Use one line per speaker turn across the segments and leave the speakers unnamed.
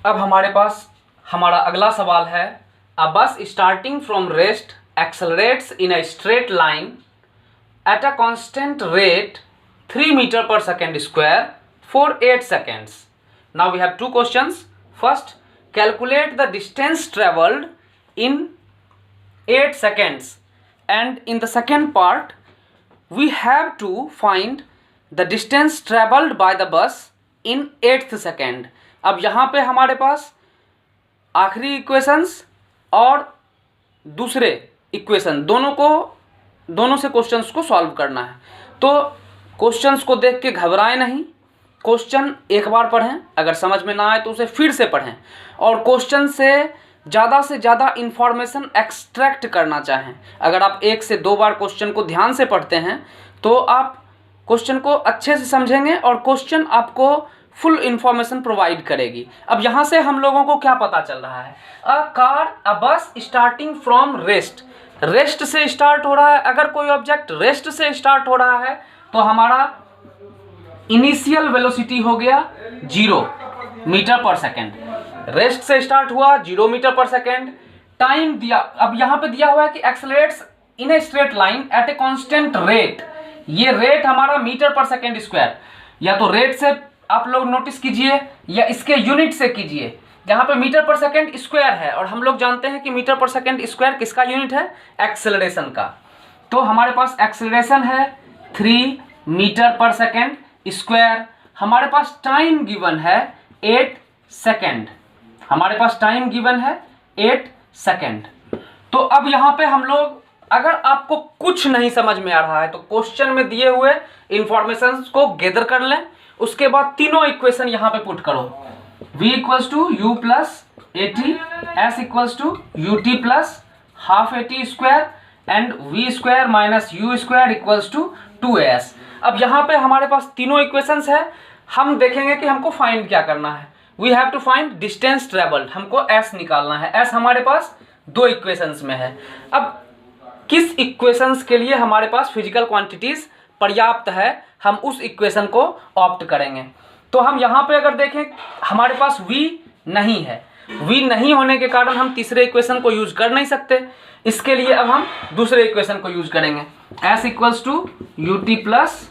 अब हमारे पास हमारा अगला सवाल है, अ बस starting from rest accelerates in a straight line at a constant rate 3 meter per second square for 8 seconds. Now we have two questions. First, calculate the distance traveled in 8 seconds, and in the second part we have to find the distance traveled by the bus in 8th second. अब यहाँ पे हमारे पास आखिरी equations और दूसरे equation दोनों से questions को सॉल्व करना है। तो क्वेश्चंस को देख के घबराएं नहीं, क्वेश्चन एक बार पढ़ें, अगर समझ में ना आए तो उसे फिर से पढ़ें, और क्वेश्चन से ज़्यादा इन्फॉर्मेशन एक्सट्रैक्ट करना चाहें। अगर आप 1 से 2 बार क्वेश्चन को ध्यान से पढ़ते हैं तो आप क्वेश्चन को अच्छे से समझेंगे और क्वेश्चन आपको फुल इन्फॉर्मेशन प्रोवाइड करेगी। अब यहाँ से हम लोगों को क्या पता चल रहा है, अ बस स्टार्टिंग फ्रॉम रेस्ट से स्टार्ट हो रहा है। अगर कोई ऑब्जेक्ट रेस्ट से स्टार्ट हो रहा है तो हमारा इनिशियल वेलोसिटी हो गया 0 मीटर पर सेकेंड। रेस्ट से स्टार्ट हुआ 0 मीटर पर सेकेंड। टाइम दिया, अब यहाँ पे दिया हुआ है कि accelerates in a straight line at a constant rate. ये रेट हमारा मीटर पर सेकेंड स्क्वायर, या तो रेट से आप लोग नोटिस कीजिए या इसके यूनिट से कीजिए। यहाँ पे मीटर पर सेकेंड स्क्वायर है और हम लोग जानते हैं कि मीटर पर सेकेंड स्क्वायर किसका यूनिट है, एक्सेलरेशन का। तो हमारे पास एक्सेलरेशन है 3 मीटर पर सेकेंड स्क्वायर। हमारे पास टाइम गिवन है 8 सेकेंड। हमारे पास टाइम गिवन है 8 सेकेंड। तो अब यहाँ पे हम लोग, अगर आपको कुछ नहीं समझ में आ रहा है तो क्वेश्चन में दिए हुए इंफॉर्मेशन को गैदर कर लें, उसके बाद तीनों इक्वेशन यहाँ पे पुट करो। v equals to u plus a t, s equals to u t plus half a t square and v square minus u square equals to 2as। अब यहाँ पे हमारे पास तीनों इक्वेशंस है। हम देखेंगे कि हमको फाइंड क्या करना है। We have to find distance travelled, हमको s निकालना है। s हमारे पास 2 इक्वेशंस में है। अब किस इक्वेशंस के लिए हमारे पास फिजिकल क्वांटिटीज पर्याप्त है, हम उस इक्वेशन को ऑप्ट करेंगे। तो हम यहाँ पे अगर देखें हमारे पास v नहीं है, v नहीं होने के कारण हम तीसरे इक्वेशन को यूज कर नहीं सकते। इसके लिए अब हम दूसरे इक्वेशन को यूज करेंगे, s equals to u t plus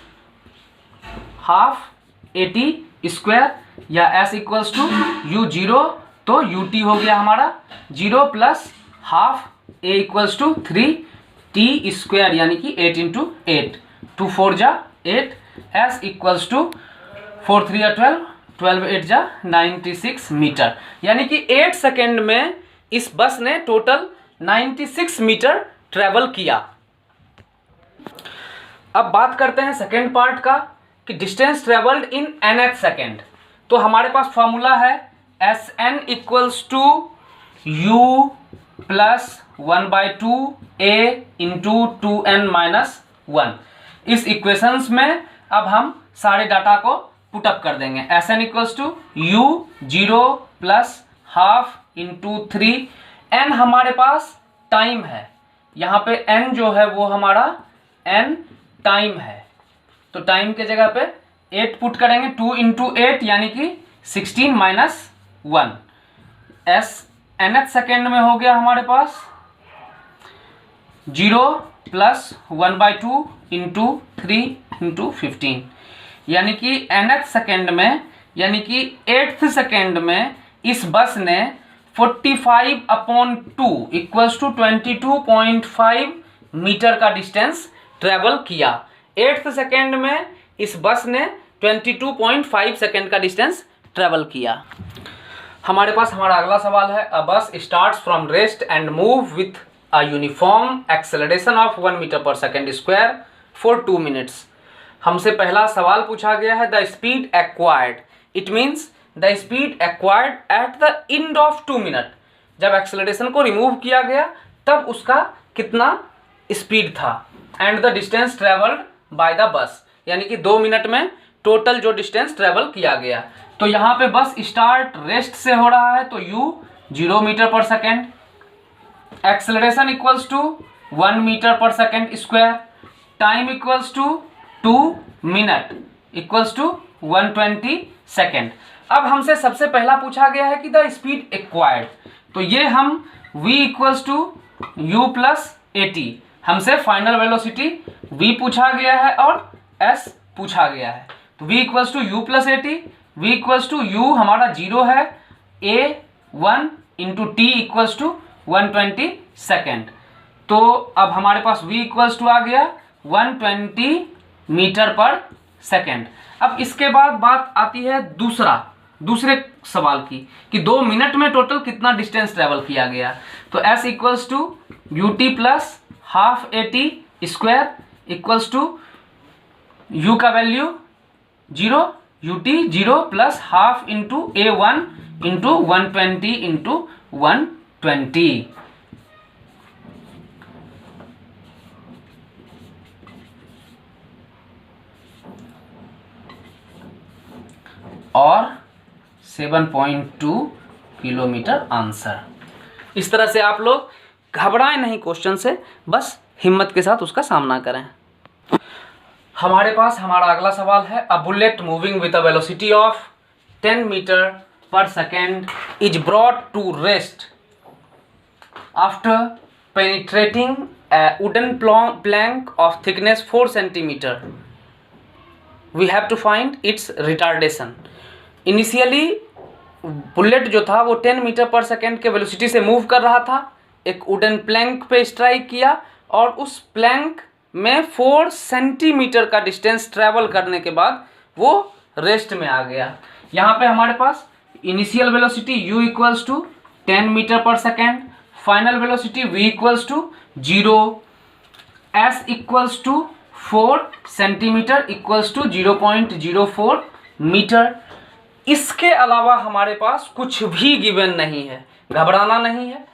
half a t square, या s इक्वल्स टू यू 0, तो यू टी हो गया हमारा 0 plus half a equals to 3 t square, यानी कि 8 इंटू 8, 2 4 जा 8, s इक्वल्स टू 4 3 या 12, 12 8 जा 96 मीटर, यानी कि 8 सेकेंड में इस बस ने टोटल 96 मीटर ट्रेवल किया। अब बात करते हैं सेकेंड पार्ट का कि distance travelled in nth second. तो हमारे पास फॉर्मूला है Sn equals to u plus 1/2 a into 2n minus 1। इस इक्वेशंस में अब हम सारे डाटा को पुटअप कर देंगे। Sn equals to u 0 plus half into 3, n हमारे पास टाइम है, यहाँ पे n जो है वो हमारा n टाइम है, तो टाइम के जगह पे 8 पुट करेंगे, 2 इंटू 8 यानी कि 16 माइनस 1। nth सेकेंड में हो गया हमारे पास 0 प्लस 1/2 इंटू 3 इंटू 15, यानी कि nth सेकेंड में, यानी कि 8th सेकेंड में इस बस ने 45/2 इक्वल्स टू 22.5 मीटर का डिस्टेंस ट्रेवल किया। 8th सेकेंड में इस बस ने 22.5 सेकेंड का डिस्टेंस ट्रेवल किया। हमारे पास हमारा अगला सवाल है, a bus starts from rest and move with a uniform acceleration of 1 metre per second square for 2 minutes. हमसे पहला सवाल पूछा गया है the speed acquired, it means the speed acquired at the end of 2 minute. जब acceleration को remove किया गया तब उसका कितना स्पीड था, and the distance travelled by the bus, यानी कि 2 मिनट में टोटल जो डिस्टेंस ट्रेवल किया गया। तो यहाँ पे बस स्टार्ट रेस्ट से हो रहा है तो u 0 metre per second, acceleration equals to 1 metre per second square, time equals to 2 minute equals to 120 second. अब हमसे सबसे पहला पूछा गया है कि द स्पीड एक्वायर्ड, तो ये हम v equals to u plus a t, हमसे फाइनल वेलोसिटी v पूछा गया है और s पूछा गया है। तो v equals to u plus a t, v equals to u हमारा 0 है, a 1 into t equals to 120 second. तो अब हमारे पास v इक्वल्स टू आ गया 120 मीटर पर सेकेंड। अब इसके बाद बात आती है दूसरे सवाल की कि 2 मिनट में टोटल कितना डिस्टेंस ट्रेवल किया गया। तो s equals to u t plus half a t square equals to u का value 0, u t 0 plus half into a 1 into 120 into 120। और 7.2 किलोमीटर आंसर। इस तरह से आप लोग घबराएं नहीं क्वेश्चन से, बस हिम्मत के साथ उसका सामना करें। हमारे पास हमारा अगला सवाल है, a bullet moving with a velocity of 10 metre per second is brought to rest after penetrating a wooden plank of thickness 4 centimeter. We have to find its retardation. Initially bullet जो था वो 10 मीटर पर सेकेंड के velocity से move कर रहा था, एक wooden plank पे स्ट्राइक किया और उस प्लैंक में 4 सेंटीमीटर का डिस्टेंस ट्रैवल करने के बाद वो रेस्ट में आ गया। यहाँ पे हमारे पास initial velocity u equals to 10 metre per second, final velocity v equals to 0, s equals to 4 centimetre equals to 0.04 metre. इसके अलावा हमारे पास कुछ भी गिवन नहीं है, घबराना नहीं है।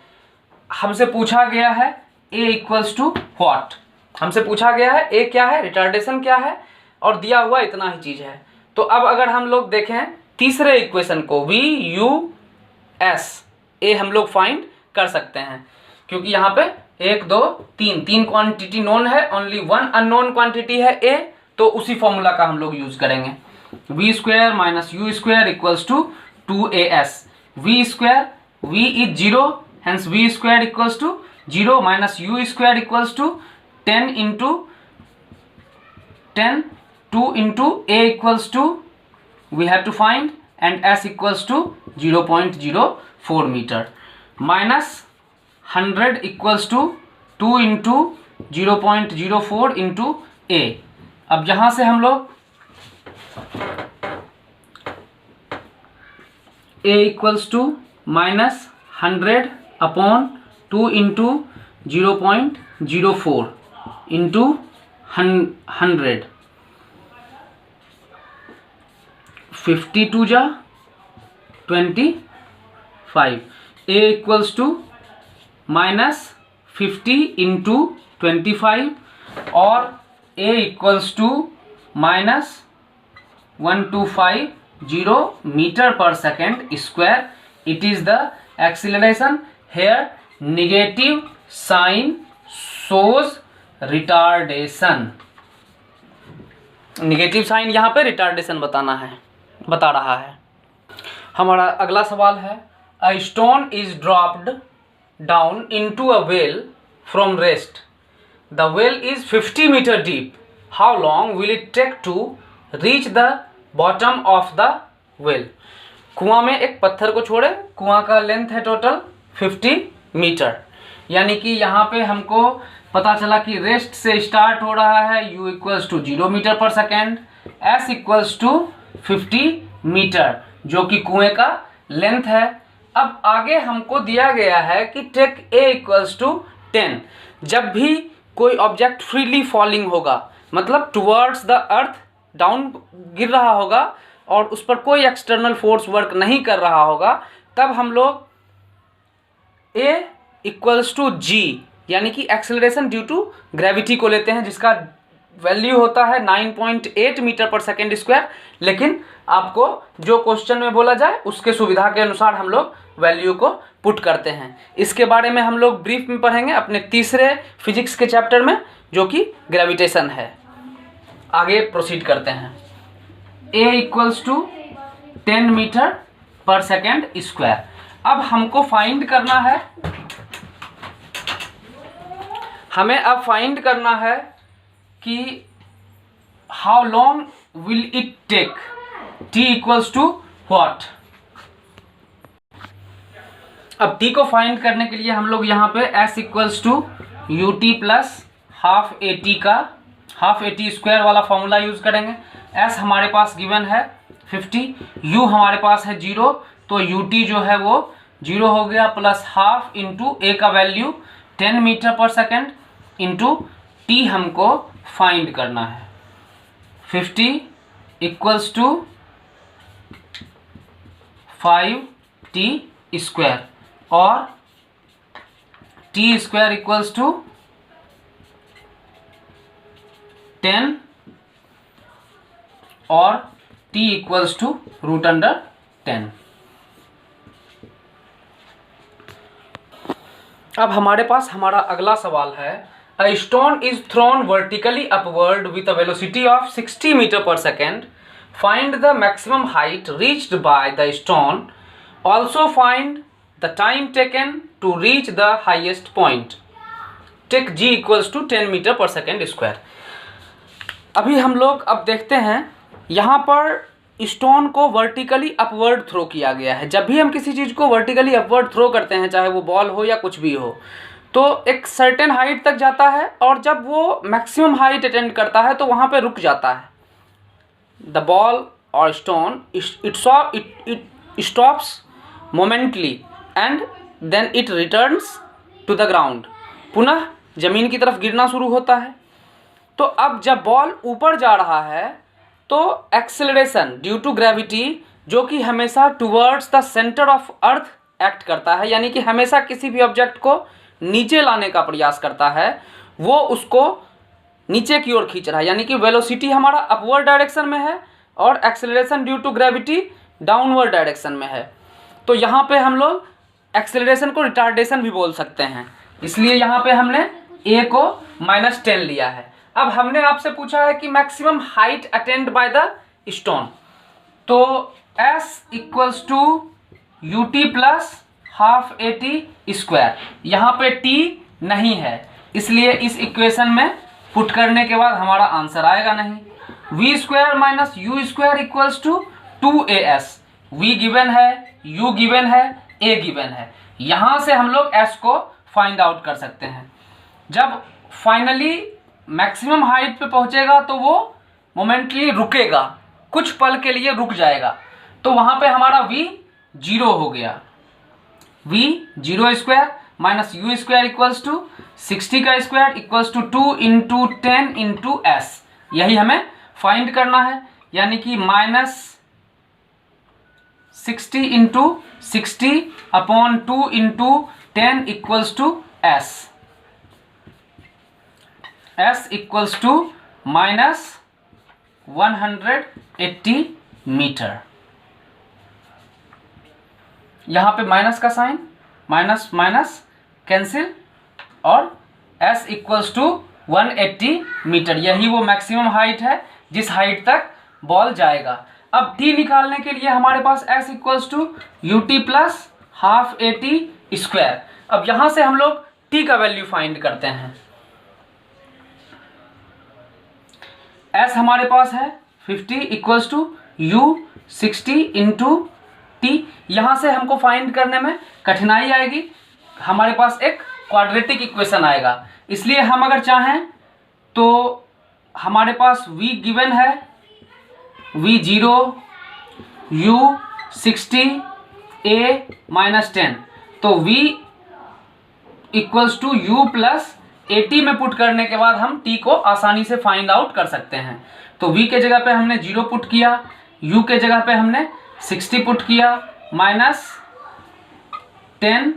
हमसे पूछा गया है a इक्वल्स टू व्हाट, हमसे पूछा गया है a क्या है, रिटार्डेशन क्या है, और दिया हुआ इतना ही चीज़ है। तो अब अगर हम लोग देखें तीसरे इक्वेशन को v u s a हम लोग फाइंड कर सकते हैं, क्योंकि यहाँ पे 1 2 3 क्वांटिटी नोन है, ओनली 1 अननोन क्वांटिटी है a, तो उसी फॉर्मूला का हम लोग यूज करेंगे। v square minus u square equals to 2as, v square v is 0, hence v square equals to 0 minus u square equals to 10 into 10, 2 into a equals to we have to find and s equals to 0.04 metre, minus 100 equals to 2 into 0.04 into a। अब यहाँ से हम लोग a equals to minus 100 upon 2 into 0.04 into 100, 52 जा 25, a equals to minus 50 into 25 और a equals to minus 1250 metre per second square. It is the acceleration here, negative sign shows retardation, negative sign यहाँ पे retardation बता रहा है। हमारा अगला सवाल है, a stone is dropped down into a well from rest. The well is 50 meter deep. How long will it take to reach the bottom of the well? कुआं में एक पत्थर को छोड़े, कुआं का लेंथ है टोटल 50 मीटर, यानी कि यहाँ पे हमको पता चला कि रेस्ट से स्टार्ट हो रहा है u equals to 0 metre per second, s equals to 50 metre जो कि कुएं का लेंथ है। अब आगे हमको दिया गया है कि टेक a इक्वल्स टू 10। जब भी कोई ऑब्जेक्ट फ्रीली फॉलिंग होगा, मतलब टुवर्ड्स द अर्थ डाउन गिर रहा होगा और उस पर कोई एक्सटर्नल फोर्स वर्क नहीं कर रहा होगा, तब हम लोग a इक्वल्स टू g यानी कि एक्सेलरेशन ड्यू टू ग्रेविटी को लेते हैं, जिसका वैल्यू होता है 9.8 मीटर पर सेकेंड स्क्वायर। लेकिन आपको जो क्वेश्चन में बोला जाए उसके सुविधा के अनुसार हम लोग वैल्यू को पुट करते हैं। इसके बारे में हम लोग ब्रीफ में पढ़ेंगे अपने तीसरे फिजिक्स के चैप्टर में, जो कि ग्रेविटेशन है। आगे प्रोसीड करते हैं। a equals to 10 metre per second square. अब हमको फाइंड करना है, हमें अब फाइंड करना है कि how long will it take, t equals to what. अब t को फाइंड करने के लिए हम लोग यहाँ पे s equals to u t plus half a t का हाफ ए टी स्क्वायर वाला फॉर्मूला यूज करेंगे। s हमारे पास गिवन है 50, u हमारे पास है 0, तो ut जो है वो 0 हो गया, प्लस हाफ इंटू ए का value 10 metre per second into t हमको फाइंड करना है। 50 इक्वल्स टू 5t स्क्वायर और t स्क्वायर इक्वल्स टू 10 और t इक्वल्स टू √10। अब हमारे पास हमारा अगला सवाल है, a stone is thrown vertically upward with a velocity of 60 metre per second, find the maximum height reached by the stone, also find the time taken to reach the highest point, take g equals to 10 metre per second square. अभी हम लोग अब देखते हैं, यहाँ पर stone को vertically upward throw किया गया है। जब भी हम किसी चीज़ को वर्टिकली अपवर्ड थ्रो करते हैं, चाहे वो बॉल हो या कुछ भी हो, तो एक सर्टेन हाइट तक जाता है और जब वो मैक्सिमम हाइट अटेंड करता है तो वहाँ पे रुक जाता है। द बॉल और stone it stops momentarily and then it returns to the ground, पुनः ज़मीन की तरफ गिरना शुरू होता है। तो अब जब बॉल ऊपर जा रहा है तो एक्सेलरेशन ड्यू टू ग्रेविटी, जो कि हमेशा towards the centre of earth act करता है, यानी कि हमेशा किसी भी ऑब्जेक्ट को नीचे लाने का प्रयास करता है, वो उसको नीचे की ओर खींच रहा है। यानी कि वेलोसिटी हमारा अपवर्ड डायरेक्शन में है और acceleration due to gravity downward direction में है। तो यहाँ पे हम लोग एक्सेलरेशन को रिटार्डेशन भी बोल सकते हैं, इसलिए यहाँ पे हमने a को -10 लिया है। अब हमने आपसे पूछा है कि maximum height attained by the stone, तो s equals to u t plus half a t square. यहाँ पे t नहीं है, इसलिए इस इक्वेशन में पुट करने के बाद हमारा आंसर आएगा नहीं। v square minus u square equals to 2as। v given है, u गिवन है, a गिवन है। यहाँ से हम लोग s को फाइंड आउट कर सकते हैं। जब फाइनली मैक्सिमम हाइट पे पहुंचेगा तो वो मोमेंटली रुकेगा, कुछ पल के लिए रुक जाएगा, तो वहाँ पे हमारा v 0 हो गया। v 0 square minus u square equals to 60 का square equals to 2 into 10 into s, यही हमें फाइंड करना है। यानी कि -60 into 60 upon 2 into 10 equals to s, s equals to -180 metre. यहाँ पे माइनस का साइन, माइनस माइनस कैंसिल और s इक्वल्स टू 180 मीटर, यही वो मैक्सिमम हाइट है जिस हाइट तक बॉल जाएगा। अब t निकालने के लिए हमारे पास s equals to u t plus half a t square. अब यहाँ से हम लोग t का वैल्यू फाइंड करते हैं। s हमारे पास है 50 equals to u 60 into t. यहाँ से हमको फाइंड करने में कठिनाई आएगी, हमारे पास एक क्वाड्रेटिक इक्वेशन आएगा, इसलिए हम अगर चाहें तो हमारे पास v गिवन है, v 0 u 60 a -10, तो v equals to u plus 80 में पुट करने के बाद हम t को आसानी से फाइंड आउट कर सकते हैं। तो v के जगह पे हमने 0 पुट किया, u के जगह पे हमने 60 पुट किया, -10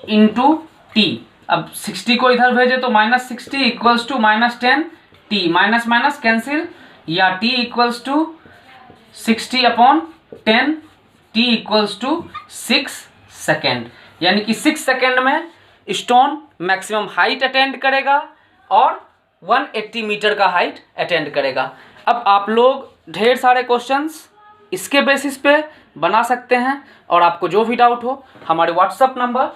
इंटू टी। अब 60 को इधर भेजे तो -60 equals to -10 t, minus minus cancel, या t equals to 60 upon 10, t equals to 6 second. यानी कि 6 सेकेंड में स्टोन मैक्सिमम हाइट अटेंड करेगा और 180 मीटर का हाइट अटेंड करेगा। अब आप लोग ढेर सारे क्वेश्चंस इसके बेसिस पे बना सकते हैं। और आपको जो भी डाउट हो हमारे व्हाट्सएप नंबर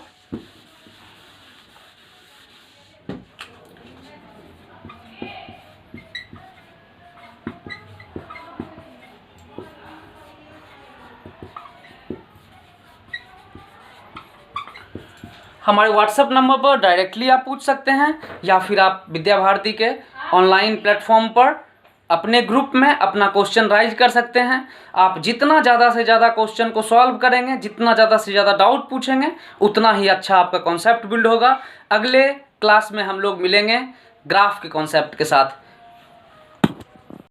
पर डायरेक्टली आप पूछ सकते हैं, या फिर आप विद्या भारती के ऑनलाइन प्लेटफॉर्म पर अपने ग्रुप में अपना क्वेश्चन राइज कर सकते हैं। आप जितना ज़्यादा से ज़्यादा क्वेश्चन को सॉल्व करेंगे, जितना ज़्यादा से ज़्यादा डाउट पूछेंगे, उतना ही अच्छा आपका कॉन्सेप्ट बिल्ड होगा। अगले क्लास में हम लोग मिलेंगे ग्राफ के कॉन्सेप्ट के साथ।